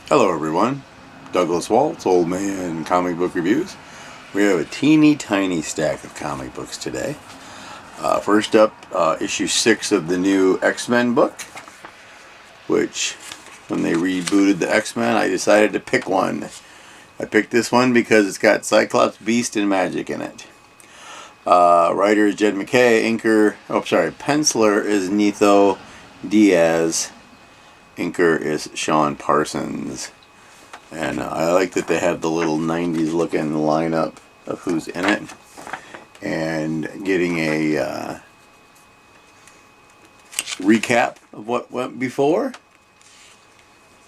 Hello everyone, Douglas Waltz, Old Man Comic Book Reviews. We have a teeny tiny stack of comic books today. First up, issue 6 of the new X-Men book, which when they rebooted the X-Men I decided to pick one. I picked this one because it's got Cyclops, Beast, and Magic in it. Writer is Jed MacKay, penciler is Nitho Diaz, inker is Sean Parsons. And I like that they have the little 90s looking lineup of who's in it. And getting a recap of what went before.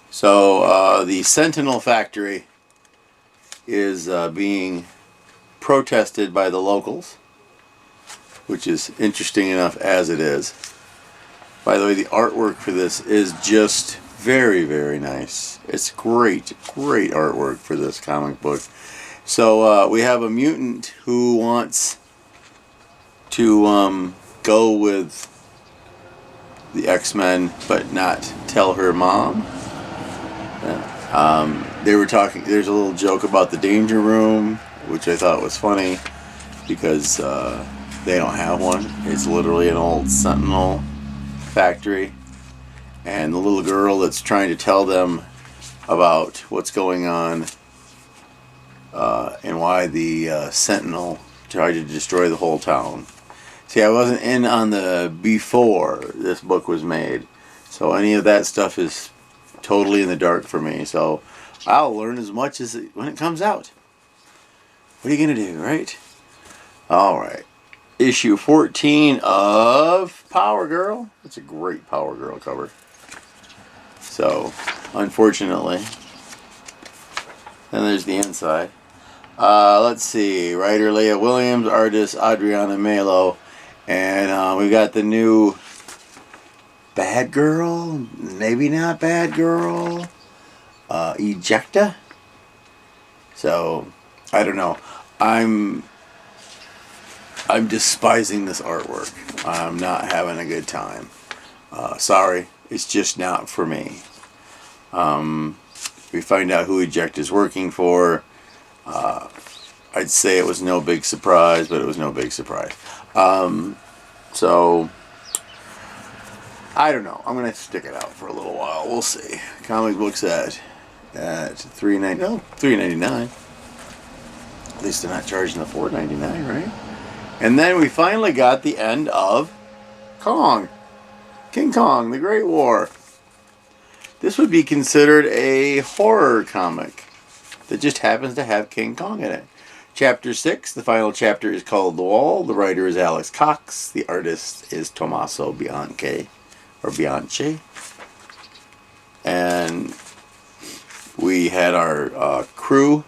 So the Sentinel factory is being protested by the locals, which is interesting enough as it is. By the way, the artwork for this is just very, very nice. It's great artwork for this comic book. So we have a mutant who wants to go with the X-Men, but not tell her mom. They were talking. There's a little joke about the Danger Room, which I thought was funny because they don't have one. It's literally an old Sentinel factory, and the little girl that's trying to tell them about what's going on and why the Sentinel tried to destroy the whole town. See, I wasn't in on the before this book was made, so any of that stuff is totally in the dark for me. So I'll learn as much as when it comes out. What are you gonna do, right? All right. Issue 14 of Power Girl. It's a great Power Girl cover. So, unfortunately. Then there's the inside. Let's see. Writer Leah Williams, artist Adriana Melo. And we got the new Bad Girl, maybe not Bad Girl, Ejecta. So, I don't know. I'm despising this artwork. I'm not having a good time. Sorry, it's just not for me. We find out who Eject is working for. I'd say it was no big surprise, but it was no big surprise. So, I don't know. I'm going to stick it out for a little while. We'll see. Comic books at $3.99. At least they're not charging the $4.99, right? And then we finally got the end of Kong. King Kong, the Great War. This would be considered a horror comic that just happens to have King Kong in it. Chapter 6, the final chapter is called The Wall. The writer is Alex Cox. The artist is Tommaso Bianchi. And we had our crew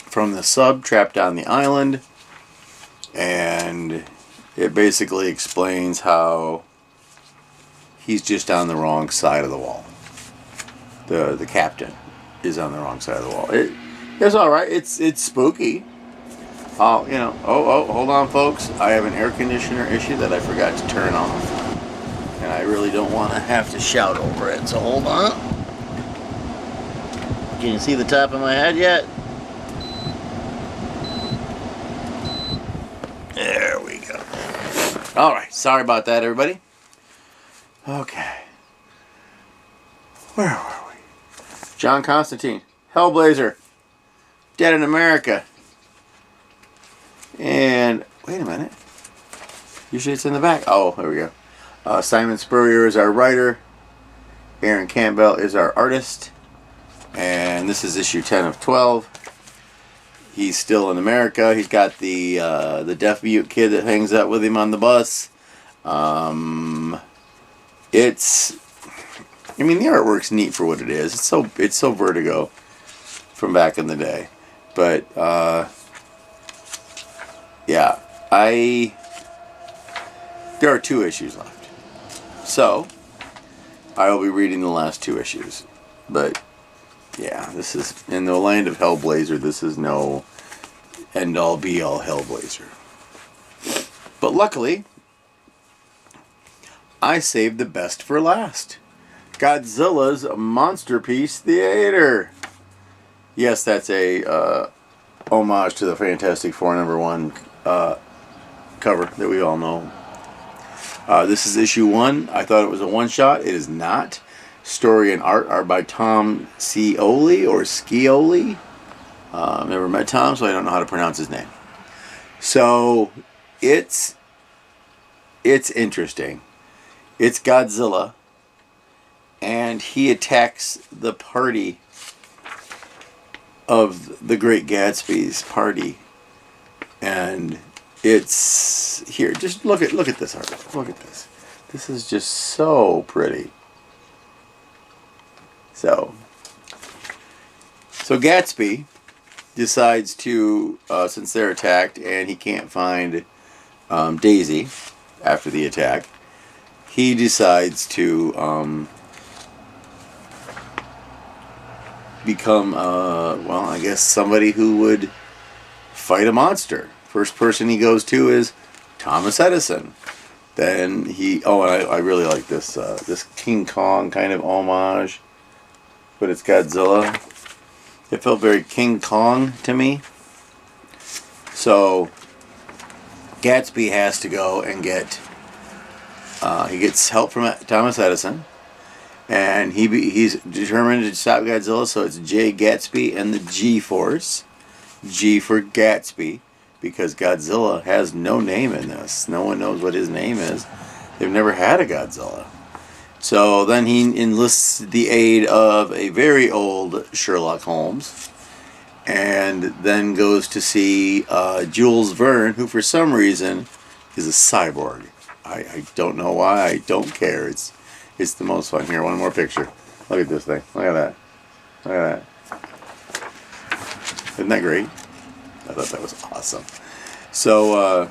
from the sub trapped on the island. And it basically explains how he's just on the wrong side of the wall. The captain is on the wrong side of the wall. It's all right. It's spooky. Hold on, folks. I have an air conditioner issue that I forgot to turn off, and I really don't want to have to shout over it. So hold on. Can you see the top of my head yet? There we go. All right. Sorry about that, everybody. Okay. Where were we? John Constantine. Hellblazer. Dead in America. And, wait a minute. Usually it's in the back. Oh, there we go. Simon Spurrier is our writer. Aaron Campbell is our artist. And this is issue 10 of 12. He's still in America. He's got the deaf mute kid that hangs out with him on the bus. The artwork's neat for what it is. It's so Vertigo from back in the day. But yeah, there are 2 issues left. So I will be reading the last 2 issues. But yeah, this is in the land of Hellblazer. This is no end-all be-all Hellblazer. But luckily, I saved the best for last. Godzilla's Monsterpiece Theater. Yes, that's a homage to the Fantastic Four #1 cover that we all know. This is issue 1. I thought it was a one-shot. It is not. Story and art are by Tom Scioli or Scioli. I've never met Tom, so I don't know how to pronounce his name. So it's interesting. It's Godzilla, and he attacks the party of the Great Gatsby's party, and it's here. Just look at this art. Look at this. This is just so pretty. So Gatsby decides to, since they're attacked and he can't find Daisy after the attack, he decides to become, well, I guess somebody who would fight a monster. First person he goes to is Thomas Edison. Then and I really like this King Kong kind of homage, but it's Godzilla. It felt very King Kong to me. So Gatsby has to go and he gets help from Thomas Edison, and he's determined to stop Godzilla. So it's J. Gatsby and the G-Force. G for Gatsby, because Godzilla has no name in this. No one knows what his name is. They've never had a Godzilla. So then he enlists the aid of a very old Sherlock Holmes, and then goes to see Jules Verne, who for some reason is a cyborg. I don't know why. I don't care. It's the most fun. Here, one more picture. Look at this thing. Look at that. Look at that. Isn't that great? I thought that was awesome. So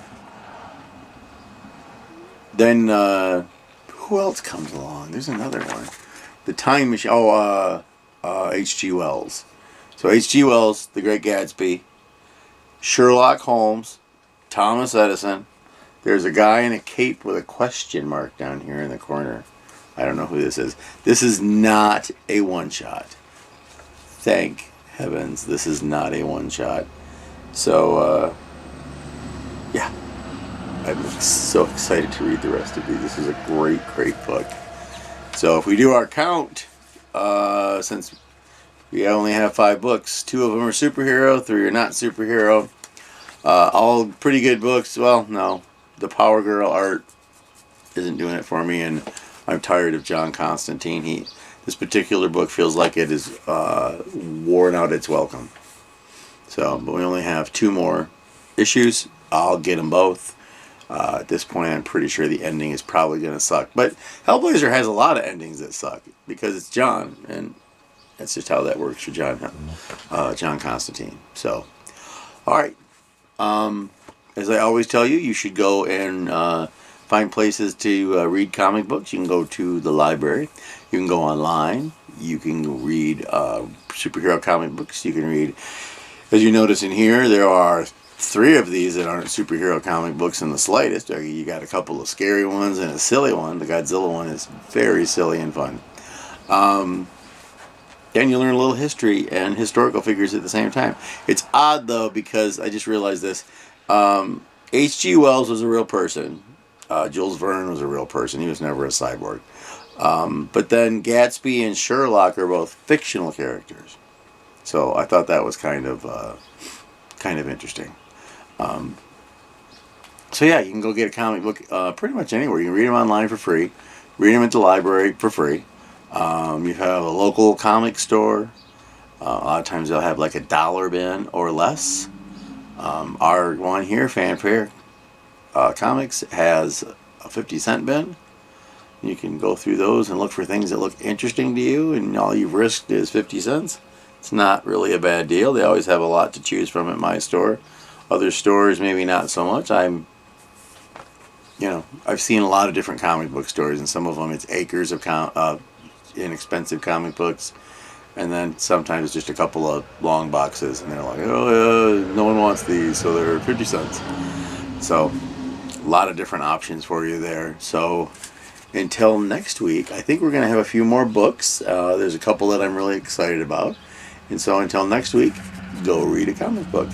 then who else comes along? There's another one. The Time Machine. H.G. Wells. So H.G. Wells, The Great Gatsby, Sherlock Holmes, Thomas Edison. There's a guy in a cape with a question mark down here in the corner. I don't know who this is. This is not a one-shot. Thank heavens this is not a one-shot. So, yeah. I'm so excited to read the rest of these. This is a great, great book. So if we do our count, since we only have 5 books, 2 of them are superhero, 3 are not superhero. All pretty good books. Well, no. The Power Girl art isn't doing it for me, and I'm tired of John Constantine. This particular book feels like it is worn out its welcome. So, but we only have 2 more issues. I'll get them both. At this point, I'm pretty sure the ending is probably going to suck. But Hellblazer has a lot of endings that suck because it's John, and that's just how that works for John Constantine. So, all right. As I always tell you, you should go and find places to read comic books. You can go to the library. You can go online. You can read superhero comic books. You can read, as you notice in here, there are 3 of these that aren't superhero comic books in the slightest. You got a couple of scary ones and a silly one. The Godzilla one is very silly and fun. Then you learn a little history and historical figures at the same time. It's odd, though, because I just realized this. H.G. Wells was a real person. Jules Verne was a real person. He was never a cyborg. But then Gatsby and Sherlock are both fictional characters. So I thought that was kind of interesting. So yeah, you can go get a comic book pretty much anywhere. You can read them online for free. Read them at the library for free. You have a local comic store. A lot of times they'll have like a $1 bin or less. Our one here, Fanfare Comics, has a 50-cent bin. You can go through those and look for things that look interesting to you, and all you've risked is 50 cents. It's not really a bad deal. They always have a lot to choose from at my store. Other stores, maybe not so much. I've seen a lot of different comic book stores, and some of them it's acres of inexpensive comic books, and then sometimes just a couple of long boxes, and they're like, no one wants these, so they're 50 cents. So a lot of different options for you there. So Until next week, I think we're going to have a few more books. There's a couple that I'm really excited about. And so until next week, go read a comic book.